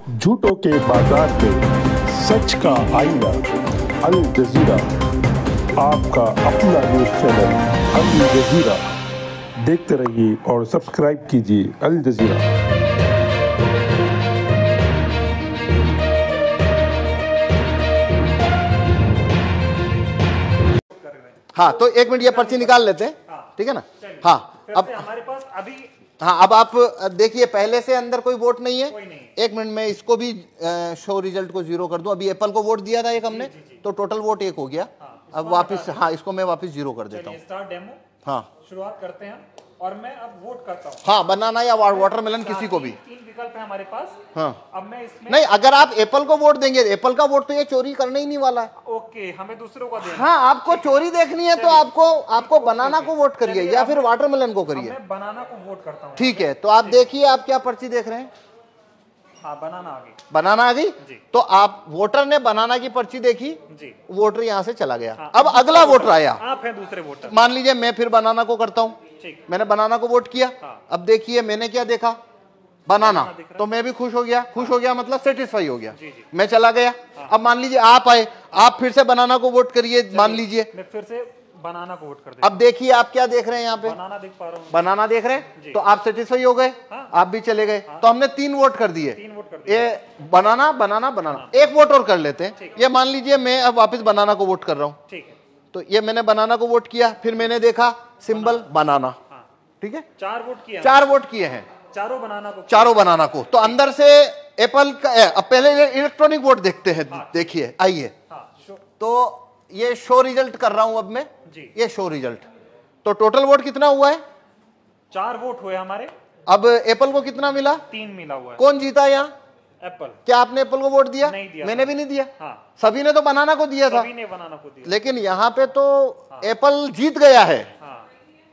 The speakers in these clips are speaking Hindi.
झूठों के बाजार में सच का आईना, अल जजीरा, आपका अपना न्यूज चैनल अल जजीरा। देखते रहिए और सब्सक्राइब कीजिए अल जजीरा। हाँ, तो 1 मिनट ये पर्ची निकाल लेते हैं। ठीक है ना। हाँ, अब हमारे पास अभी हाँ, अब आप देखिए, पहले से अंदर कोई वोट नहीं है। कोई नहीं। 1 मिनट में इसको भी शो रिजल्ट को 0 कर दूं। अभी एप्पल को वोट दिया था एक हमने, तो टोटल वोट 1 हो गया। अब वापस, हाँ, इसको मैं वापस 0 कर देता हूँ। स्टार्ट डेमो हाँ शुरुआत करते हैं और मैं अब वोट करता हूँ। हाँ, बनाना या वाटरमेलन किसी को भी। 3 विकल्प है हमारे पास। हाँ, अब मैं इसमें नहीं, अगर आप एप्पल को वोट देंगे, एप्पल का वोट तो ये चोरी करने ही नहीं वाला है। ओके, हमें दूसरों को देना। हाँ, आपको चोरी देखनी है तो आपको बनाना को वोट करिए या फिर वाटरमेलन को करिए। मैं बनाना को वोट करता हूँ। ठीक है, तो आप देखिए, आप क्या पर्ची देख रहे हैं। हाँ, बनाना आ गई। बनाना आ गई। जी। तो आप वोटर ने बनाना की पर्ची देखी, जी। वोटर यहाँ से चला गया। हाँ, अब अगला वोटर आया। आप हैं दूसरे वोटर। मान लीजिए मैं फिर बनाना को करता हूँ। ठीक। मैंने बनाना को वोट किया। हाँ। अब देखिए मैंने क्या देखा, बनाना, दिख रहा है। तो मैं भी खुश हो गया। खुश हो गया मतलब सेटिस्फाई हो गया। जी, जी। मैं चला गया। अब मान लीजिए आप आए, आप फिर से बनाना को वोट करिए। मान लीजिए, मैं फिर से बनाना को वोट कर देता अब देखिए आप क्या देख रहे हैं यहाँ पे, हूँ। बनाना देख पा रहा हूँ। बनाना देख रहे हैं। जी। तो आप सेटिस्फाई हो गए। हाँ। आप भी चले गए। तो हमने 3 वोट कर दिए। 3 वोट कर दिए। ये बनाना बनाना बनाना, 1 वोट और कर लेते हैं। ये मान लीजिए मैं अब वापस बनाना को वोट कर रहा हूँ। ठीक है। तो ये मैंने बनाना को वोट किया, फिर मैंने देखा सिंबल बनाना। हाँ, ठीक है, 4 वोट किए। 4 वोट किए हैं, चारों बनाना को। चारों बनाना को। तो अंदर से एप्पल का, अब पहले इलेक्ट्रॉनिक वोट देखते हैं। देखिए, आइए। हाँ, तो ये शो रिजल्ट कर रहा हूं अब मैं। जी। ये शो रिजल्ट, तो टोटल वोट कितना हुआ है। 4 वोट हुए हमारे। अब एप्पल को कितना मिला, 3 मिला हुआ है। कौन जीता यहाँ। एप्पल। क्या आपने एप्पल को वोट दिया। नहीं दिया। मैंने भी नहीं दिया। हाँ, सभी ने तो बनाना को दिया था। सभी ने बनाना को दिया। लेकिन यहाँ पे तो एप्पल जीत गया है हाँ,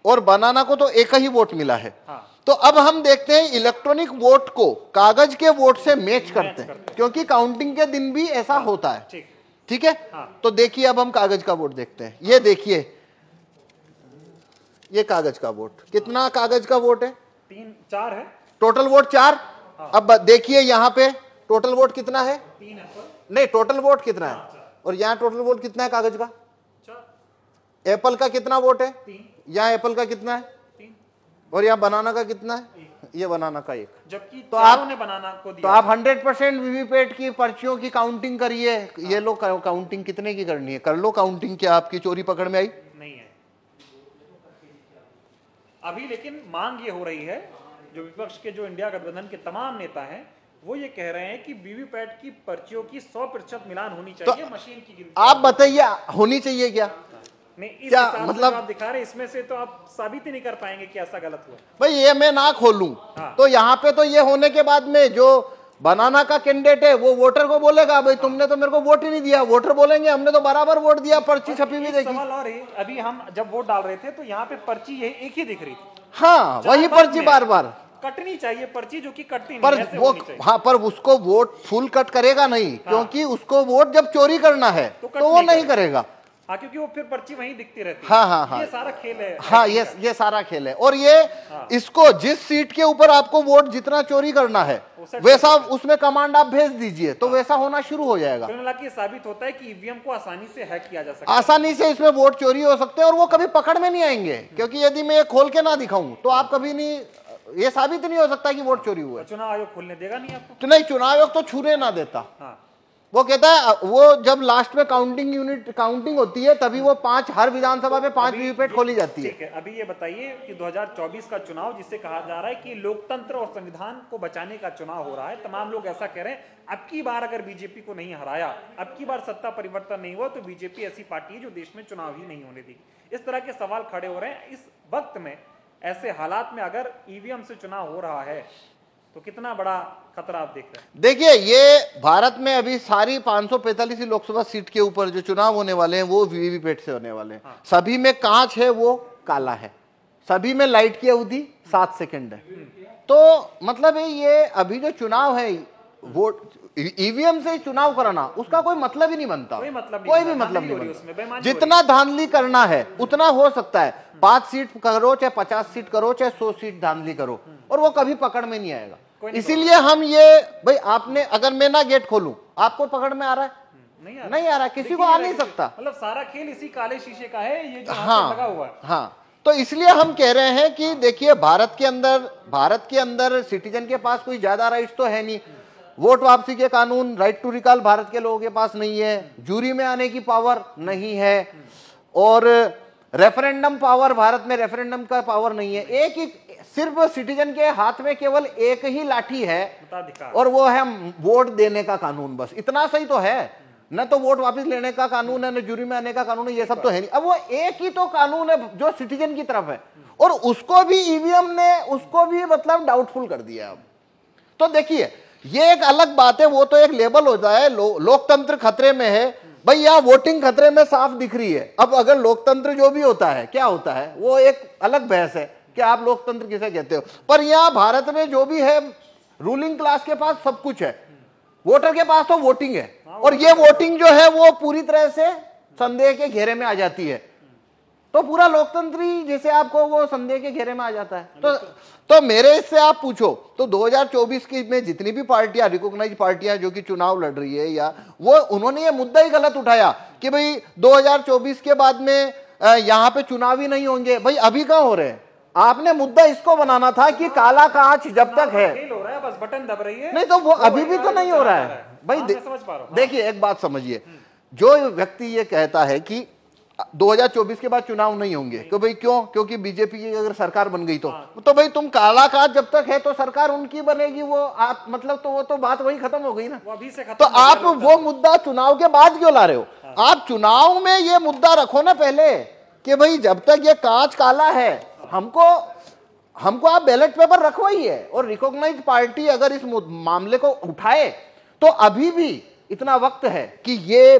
और बनाना को तो 1 ही वोट मिला है। हाँ। तो अब हम देखते हैं इलेक्ट्रॉनिक वोट को कागज के वोट से मैच करते हैं, क्योंकि काउंटिंग के दिन भी ऐसा होता है। ठीक। ठीक है। हाँ। तो देखिए अब हम कागज का वोट देखते हैं। ये देखिए, ये कागज का वोट, कितना कागज का वोट है। 4 है। Total vote 4। अब देखिए यहाँ पे टोटल वोट कितना है। 3 एप्पल। नहीं, टोटल वोट कितना है, और यहाँ टोटल वोट कितना है कागज का। 4। एप्पल का कितना वोट है, 3। यहाँ एप्पल का कितना है, 3। और यहाँ बनाना का कितना है, ये बनाना का 1। जबकि तो चारों आप- ने बनाना को तो दिया। आप 100% वीवीपैट की पर्चियों की काउंटिंग करिए। ये लो, काउंटिंग कितने की करनी है, कर लो काउंटिंग। क्या आपकी चोरी पकड़ में आई। नहीं है अभी, लेकिन मांग ये हो रही है, जो विपक्ष के, जो इंडिया गठबंधन के तमाम नेता हैं, वो ये कह रहे हैं कि वीवीपैट की पर्चियों की 100% मिलान होनी चाहिए मशीन की गिनती। आप बताइए, होनी चाहिए क्या। नहीं, इस क्या हिसाब से मतलब- जो आप दिखा रहे हैं, इसमें से तो आप साबित ही नहीं कर पाएंगे कि ऐसा गलत हुआ। भाई ये मैं ना खोलूं। हाँ। तो यहाँ पे तो ये होने के बाद में जो बनाना का कैंडिडेट है वो वोटर को बोलेगा, भाई तुमने तो मेरे को वोट ही नहीं दिया। वोटर बोलेंगे हमने तो बराबर वोट दिया, पर्ची छपी हुई एक देखी। सवाल और है, अभी हम जब वोट डाल रहे थे तो यहाँ पे पर्ची यही एक ही दिख रही थी। हाँ, वही चार पर्ची में बार बार। कटनी चाहिए पर्ची, जो कि कटती पर नहीं, ऐसे वो, होनी चाहिए। हाँ, पर उसको वोट फुल कट करेगा नहीं, क्योंकि उसको वोट जब चोरी करना है तो कट तो वो नहीं नहीं करेगा। हाँ, क्योंकि वो फिर पर्ची वहीं दिखती रहती है। हाँ, हाँ, हाँ। ये सारा खेल है। हाँ, ये सारा खेल है। और ये इसको जिस सीट के ऊपर आपको वोट जितना चोरी करना है वैसा उसमें कमांड आप भेज दीजिए, तो वैसा होना शुरू हो जाएगा। कुल मिला के ये साबित होता है कि ईवीएम को आसानी से हैक किया जा सकता है। आसानी से इसमें वोट चोरी हो सकते हैं और वो कभी पकड़ में नहीं आएंगे, क्योंकि यदि मैं ये खोल के ना दिखाऊं तो आप कभी नहीं, ये साबित नहीं हो सकता कि वोट चोरी हुआ है। चुनाव आयोग खोलने देगा नहीं आपको। तो नहीं, चुनाव आयोग तो छूने ना देता। हाँ, वो कहता है, वो जब लास्ट में काउंटिंग होती है तभी वो 5, हर विधानसभा में 5 वीवीपैट खोली जाती है। ठीक है। अभी ये बताइए कि 2024 का चुनाव, जिसे कहा जा रहा है कि लोकतंत्र और संविधान को बचाने का चुनाव हो रहा है, तमाम लोग ऐसा कह रहे हैं, अब की बार अगर बीजेपी को नहीं हराया, अब की बार सत्ता परिवर्तन नहीं हुआ, तो बीजेपी ऐसी पार्टी है जो देश में चुनाव ही नहीं होने देगी। इस तरह के सवाल खड़े हो रहे हैं। इस वक्त में, ऐसे हालात में, अगर ईवीएम से चुनाव हो रहा है तो कितना बड़ा खतरा आप देख रहे हैं। देखिए, ये भारत में अभी सारी 545 लोकसभा सीट के ऊपर जो चुनाव होने वाले हैं वो वीवीपैट से होने वाले हैं। सभी में कांच है, वो काला है। सभी में लाइट की अवधि 7 सेकंड है। तो मतलब ये अभी जो चुनाव है, वोट ईवीएम से चुनाव कराना, उसका कोई मतलब ही नहीं बनता। कोई मतलब कोई भी मतलब नहीं बनता। जितना धांधली करना है उतना हो सकता है। 5 सीट करो चाहे 50 सीट करो चाहे 100 सीट धांधली करो, और वो कभी पकड़ में नहीं आएगा। इसीलिए हम ये, भाई आपने, अगर मैं ना गेट खोलूं, आपको पकड़ में आ रहा है? नहीं आ रहा, किसी को आ नहीं सकता। मतलब सारा खेल इसी काले शीशे का है, ये जो हाँ, लगा हुआ है। हाँ, तो इसलिए हम कह रहे हैं कि देखिए, भारत के अंदर सिटीजन के पास कोई ज्यादा राइट्स तो है नहीं। वोट वापसी के कानून, राइट टू रिकॉल भारत के लोगों के पास नहीं है, जूरी में आने की पावर नहीं है, और रेफरेंडम पावर, भारत में रेफरेंडम का पावर नहीं है। एक ही सिर्फ सिटीजन के हाथ में केवल एक ही लाठी है, और वो है वोट देने का कानून। बस इतना सही तो है, न तो वोट वापस लेने का कानून है, न जूरी में आने का कानून है, ये सब तो है नहीं। अब वो एक ही तो कानून है जो सिटीजन की तरफ है, और उसको भी ईवीएम ने उसको भी मतलब डाउटफुल कर दिया। अब तो देखिए, ये एक अलग बात है, वो तो एक लेबल होता है, लोकतंत्र खतरे में है। भाई यहाँ वोटिंग खतरे में साफ दिख रही है। अब अगर लोकतंत्र जो भी होता है, क्या होता है, वो एक अलग बहस है कि आप लोकतंत्र किसे कहते हो। पर यहाँ भारत में जो भी है, रूलिंग क्लास के पास सब कुछ है, वोटर के पास तो वोटिंग है, और ये वोटिंग जो है वो पूरी तरह से संदेह के घेरे में आ जाती है। तो पूरा लोकतंत्र ही जैसे आपको वो संदेह के घेरे में आ जाता है। तो मेरे इससे आप पूछो तो 2024 की में जितनी भी पार्टियां, रिकॉग्नाइज पार्टियां जो कि चुनाव लड़ रही है, या वो उन्होंने ये मुद्दा ही गलत उठाया कि भाई 2024 के बाद में यहाँ पे चुनाव ही नहीं होंगे। भाई अभी कहाँ हो रहे हैं? आपने मुद्दा इसको बनाना था कि काला कांच जब तक है, हो रहा है, बस बटन दब रही है, नहीं तो वो अभी भी तो नहीं हो रहा है। भाई देखिए, एक बात समझिए, जो व्यक्ति ये कहता है कि 2024 के बाद चुनाव नहीं होंगे, तो भाई क्यों? क्योंकि बीजेपी की अगर सरकार बन गई तो भाई तुम काला कांच जब तक है तो सरकार उनकी बनेगी, वो आप मतलब, तो वो तो बात वही खत्म हो गई ना। वो अभी से खत्म तो आप वो मुद्दा चुनाव के बाद क्यों ला रहे हो? आप चुनाव में ये मुद्दा रखो ना पहले कि भाई जब तक ये कांच काला है, हमको आप बैलेट पेपर रखवाइए, और रिकॉग्नाइज पार्टी अगर इस मामले को उठाए तो अभी भी इतना वक्त है कि ये